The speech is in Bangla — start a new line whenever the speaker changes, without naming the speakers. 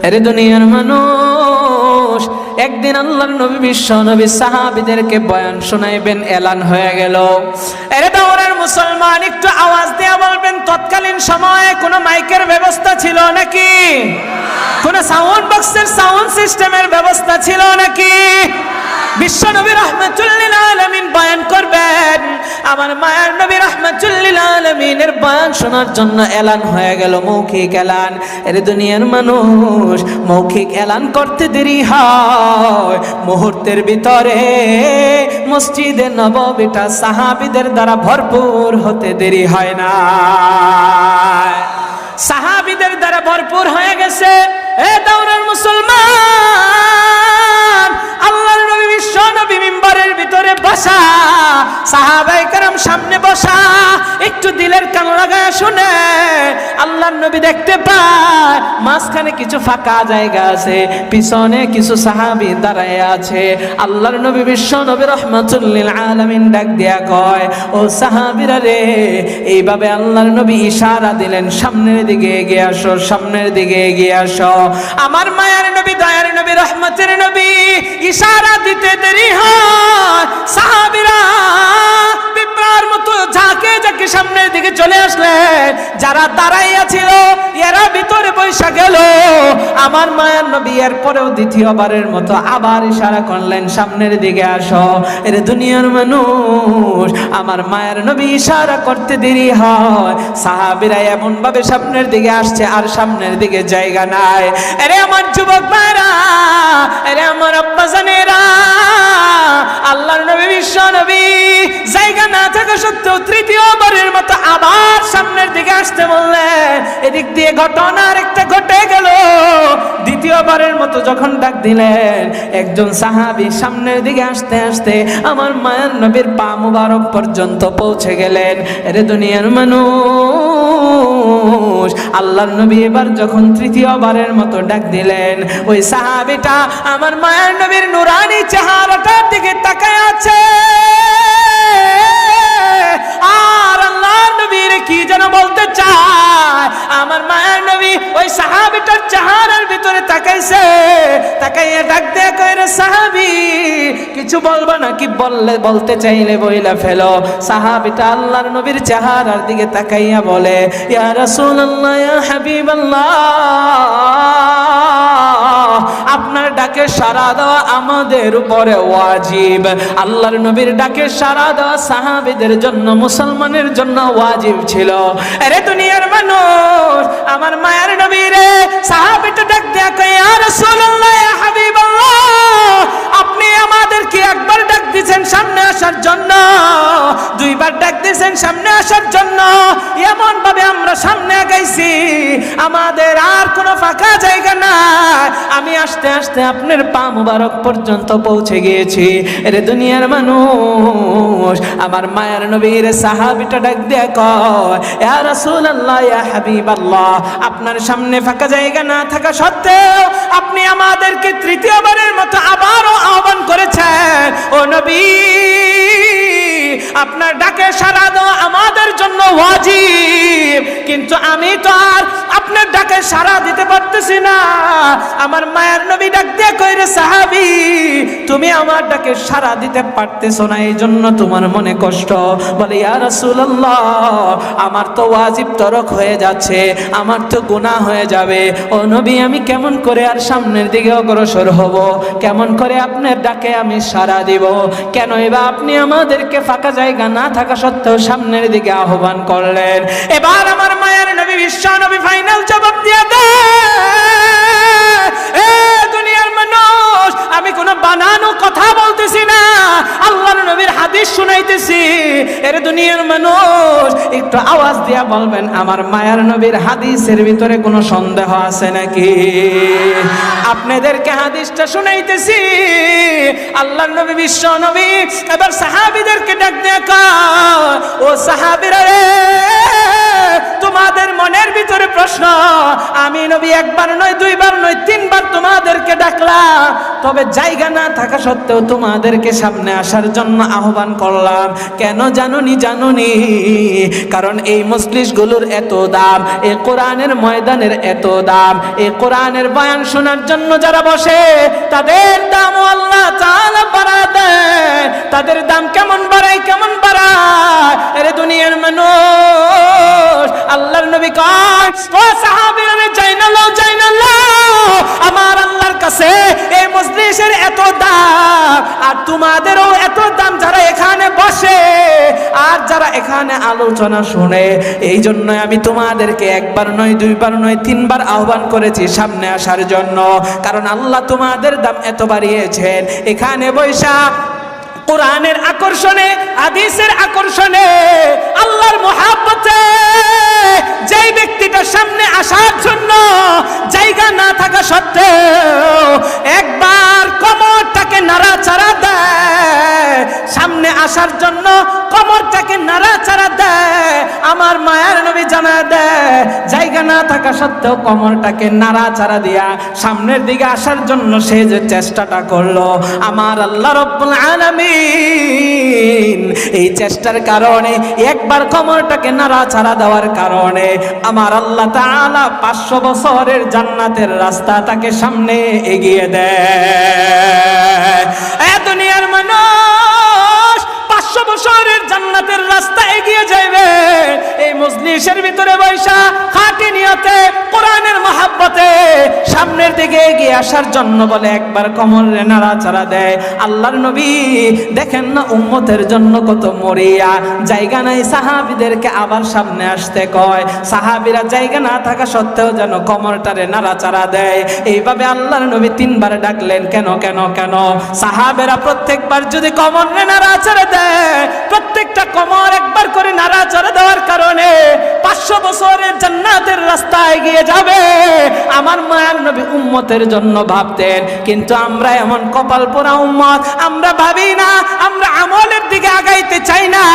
আরে দুনিয়ার মানুষ, একদিন আল্লাহর নবী বিশ্ব নবী সাহাবীদেরকে বয়ান শোনাইবেন, এলান হয়ে গেল। আরে দাওরার মুসলমান, একটু আওয়াজ দিয়ে বলবেন, তৎকালীন সময়ে কোনো মাইকের ব্যবস্থা ছিল নাকি? কোনো সাউন্ড বক্সের সাউন্ড সিস্টেমের ব্যবস্থা ছিল নাকি? বিশ্ব নবী রাহমাতুল লিল আলামিন বয়ান করবেন, আমার মায়ের নবী রাহমাতুল লিল আলামিনের বয়ান শোনার জন্য এলান হয়ে গেল, মৌখিক এলান। এর দুনিয়ার মানুষ, মৌখিক এলান করতে দেরি হয়, মুহূর্তের ভিতরে মসজিদে নববীটা সাহাবীদের দ্বারা ভরপুর হতে দেরি হয় না। সাহাবীদের দ্বারা ভরপুর হয়ে গেছে। এ দাওরার মুসলমান, আল্লাহর নবী বিশ্ব নবী মিম্বরের ভিতরে বসা, সাহাবায়ে কেরাম সামনে বসা, একটু দিলের কান লাগায় শুনে আল্লাহর নবী দেখতে পায় মাঝখানে কিছু ফাঁকা জায়গা আছে, পিছনে কিছু সাহাবী দাঁড়ায় আছে। আল্লাহর নবী বিশ্ব নবী রাহমাতুল লিল আলামিন ডাক দিয়া কয়, ও সাহাবীরা রে, এইভাবে আল্লাহর নবী ইশারা দিলেন, সামনের দিকে এগিয়ে আসো, সামনের দিকে এগিয়ে আসো। আমার মায়ের নবী, দয়ার নবী, রহমতের নবী ইশারা দিতে দেরি হয়, সাহাবীরা পিঁপড়ার মতো ঝাঁকে ঝাঁকে সামনের দিকে চলে আসলেন। যারা দাঁড়াইয়া ছিল এরা ভিতরে বৈশা গেল। আমার মায়ের নবী এরপরেও দ্বিতীয়বারের মতো আবার ইশারা করলেন, সামনের দিকে আসো। এর দুনিয়ার মানুষ, আমার মায়ের নবী ইশারা করতে দেরি হয়, সাহাবীরা এমন ভাবে সামনের দিকে আসছে আর সামনের দিকে জায়গা নাই। আরে আমার যুবক ভাইরা, আরে আমার আব্বা জানেরা, আল্লাহর নবী বিশ্ব নবী জায়গা না থাকা সত্ত্বেও তৃতীয়বারের মতো আবার সামনের দিকে আসতে বললেন। এদিক দিয়ে ঘটনা আরেকটা ঘটে গেল। দ্বিতীয়বারের মতো যখন ডাক দিলেন, একজন সাহাবী সামনের দিকে আসতে আসতে আমার মায়ের নবীর পা মুবারক পর্যন্ত পৌঁছে গেলেন। এরে দুনিয়ার মানুষ, আল্লাহর নবী এবার যখন তৃতীয়বারের মতো ডাক দিলেন, ওই সাহাবীটা আমার মায়ের নবীর নুরানি চেহারাটার দিকে তাকায় আছে আর আল্লাহর নবীর কি যেন বলতে চায়। আমার মায়ের নবী ওই সাহাবীটার চেহারার ভিতরে তাকাইছে, তাকাইয়া ডাক দিয়ে কয়, রে সাহাবী, কিছু বলবা নাকি? বলতে চাইলে বইলা ফেলো। সাহাবীটা আল্লাহর নবীর চেহারার দিকে তাকাইয়া বলে, ইয়া রাসূলুল্লাহ, ইয়া হাবিবাল্লাহ, আপনার ডাকে সাড়া দেওয়া আমাদের উপরে ওয়াজিব। আল্লাহর নবীর ডাকে সাড়া দেওয়া সাহাবীদের জন্য, মুসলমানের জন্য ওয়াজিব ছিল। আরে দুনিয়ার মানুষ, আমার মায়ের নবী রে, সাহাবীটা ডাক দেয়া কয়, ইয়া রাসূলুল্লাহ, ইয়া হাবিবাল্লাহ, আপনি আমাদেরকে একবার ডাক দিয়েছেন সামনে আসার জন্য, দুইবার ডাক দিয়েছেন সামনে আসার জন্য, এমন ভাবে আমরা সামনে আগাইছি, আমাদের আর কোনো ফাঁকা জায়গা নাই। আমি আস্তে আস্তে আপনার পা মুবারক পর্যন্ত পৌঁছে গিয়েছি। এরে দুনিয়ার মানুষ, আমার মায়ের নবীর সাহাবীটা ডাক দেয়া কয়, ইয়া রাসূলুল্লাহ, ইয়া হাবিবাল্লাহ, আপনার সামনে ফাঁকা জায়গা না থাকা সত্ত্বেও আপনি আমাদেরকে তৃতীয়বারের মতো আবারও আহ্বান করেছেন। ও নবী, আপনার ডাকে সাড়া দেওয়া আমাদের জন্য ওয়াজিব, কিন্তু আমি তো আর আপনার ডাকে সাড়া দিতে পারতেছি না। আমার মায়ের নবী ডাক দিয়ে কই, রে সাহাবী, তুমি আমার ডাকে সাড়া দিতে পারতেছো না, এই জন্য তোমার মনে কষ্ট। বলে, ইয়া রাসূলুল্লাহ, আমার তো ওয়াজিব তরক হয়ে যাচ্ছে, আমার তো গুনাহ হয়ে যাবে। ও নবী, আমি কেমন করে আর সামনের দিকে অগ্রসর হব? কেমন করে আপনার ডাকে আমি সাড়া দিব? কেন এবার আপনি আমাদেরকে ফাঁকা জায়গা না থাকা সত্ত্বেও সামনের দিকে আহ্বান করলেন? এবার আমার মায়ের নবী বিশ্ব নবী ফাইনাল জবাব দিয়ে দেয়, এ দুনিয়ার মানুষ, আমি কোনো বানানো কথা বলতেছি না, আল্লাহর নবীর হাদিস শুনাইতেছি। এর দুনিয়ার মানুষ, একটু আওয়াজ দিয়া বলবেন, আমার মায়ের নবীর হাদিসের ভিতরে কোনো সন্দেহ আছে নাকি? আপনাদেরকে হাদিসটা শুনাইতেছি। আল্লাহর নবী বিশ্ব নবী এবার সাহাবীদেরকে ডাক দিয়ে কয়, ও সাহাবীরা রে, তোমার তোমাদের মনের ভিতরে প্রশ্ন, আমি নবী একবার নয়, দুইবার নয়, তিনবার তোমাদেরকে ডাকলাম, তবে জায়গা না থাকা সত্ত্বেও তোমাদেরকে সামনে আসার জন্য আহ্বান করলাম। কেন জানুনি? কারণ এই মজলিসগুলোর এত দাম, এই কোরআনের ময়দানের এত দাম, এই কোরআনের বয়ান শোনার জন্য যারা বসে তাদের দামও আল্লাহ তাআলা বাড়ায় দেয়। তাদের দাম কেমন বাড়ায়? আরে দুনিয়ার মানুষ, আল্লাহর নবী কয়, ও সাহাবীরা চাই না লো, আমার আল্লাহর কাছে এই মজলিসের এত দাম, আর তোমাদেরও এত দাম যারা এখানে বসে আর যারা এখানে আলোচনা শুনে। এই জন্য আমি তোমাদেরকে একবার নয়, দুইবার নয়, তিনবার আহ্বান করেছি সামনে আসার জন্য, কারণ আল্লাহ তোমাদের দাম এত বাড়িয়েছেন। এখানে বৈশা কোরআনের আকর্ষণে, হাদিসের আকর্ষণে, আল্লাহর মহব্বতে যেই ব্যক্তিটা সামনে আসার জন্য জায়গা না থাকা সত্ত্বেও একবার কোমরটাকে নাড়াচাড়া দেয়, সামনে আসার জন্য কোমরটাকে নাড়াচাড়া দেয়, আমার মায়ার নবী জানায় দেয়, জায়গা না থাকা সত্ত্বেও কোমরটাকে নাড়াচাড়া দিয়া সামনের দিকে আসার জন্য সে যে চেষ্টাটা করলো, আমার আল্লাহ রাব্বুল আলামিন এই চেষ্টার কারণে, একবার কোমরটাকে নাড়াচাড়া দেওয়ার কারণে আমার আল্লাহ তাআলা 500 বছরের জান্নাতের রাস্তা তাকে সামনে এগিয়ে দেয়। এ দুনিয়ার মানুষ, 500 বছরের জান্নাতের রাস্তা এগিয়ে যাবে এই মজলিসের ভিতরে বৈশা খাঁটি নিয়তে কোরআনের মহব্বতে সামনের দিকে এগিয়ে আসার জন্য বলে একবার কোমরে নাড়াচাড়া দেয়। আল্লাহর নবী দেখেন না উম্মতের জন্য কত মরিয়া, জায়গা নাই সাহাবীদেরকে আবার সামনে আসতে কয়, সাহাবীরা জায়গা না থাকা সত্ত্বেও যেন কোমরটারে নাড়াচাড়া দেয়। এইভাবে আল্লাহর নবী 3 বার ডাকলেন। কেন? সাহাবেরা প্রত্যেকবার যদি কোমরে নাড়াচাড়া দেয়, প্রত্যেকটা কোমর একবার করে নাড়াচাড়া দেওয়ার কারণে 500 বছরের জান্নাতের রাস্তা এগিয়ে যাবে। আমার মায়ার নবী উম্মতের জন্য ভাবতেন, কিন্তু আমরা এমন কপাল পোড়া উম্মত, আমরা ভাবি না, আমরা আমলের দিকে আগাইতে চাই না,